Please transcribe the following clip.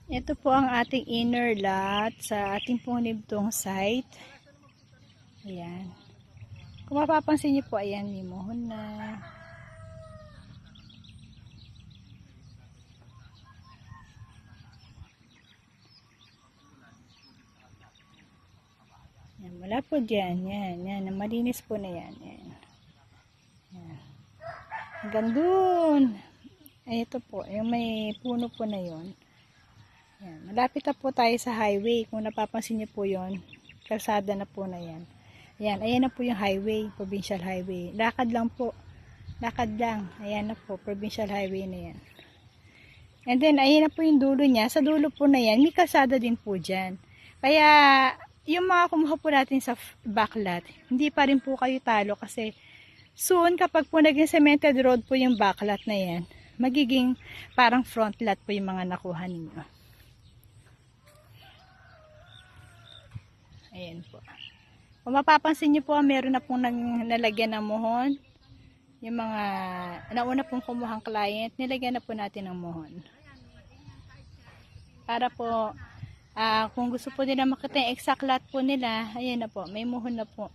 Ito po ang ating inner lot sa ating pong libdong site. Ayan. Kung mapapansin niyo po, ayan, may mohon na. Yan, wala po dyan. Yan. Malinis po na yan. Yan. Hanggang dun. Ay, ito po. Yung may puno po na yon. Yan. Malapit na po tayo sa highway. Kung napapansin niyo po yon, kalsada na po na yan. Ayan. Ayan na po yung highway. Provincial highway. Lakad lang po. Lakad lang. Ayan na po. Provincial highway na yan. And then, ayan na po yung dulo niya. Sa dulo po na yan, may kalsada din po dyan. Kaya, yung mga kumuha po natin sa backlot, hindi pa rin po kayo talo kasi soon, kapag po naging cemented road po yung backlot na yan, magiging parang front lot po yung mga nakuha ninyo. Ayan po. Kung mapapansin nyo po, meron na pong nalagyan ng mohon. Yung mga nauna pong kumuhang client, nilagyan na po natin ng mohon. Para po, kung gusto po nila makita yung exact lot po nila, ayan na po, may mohon na po.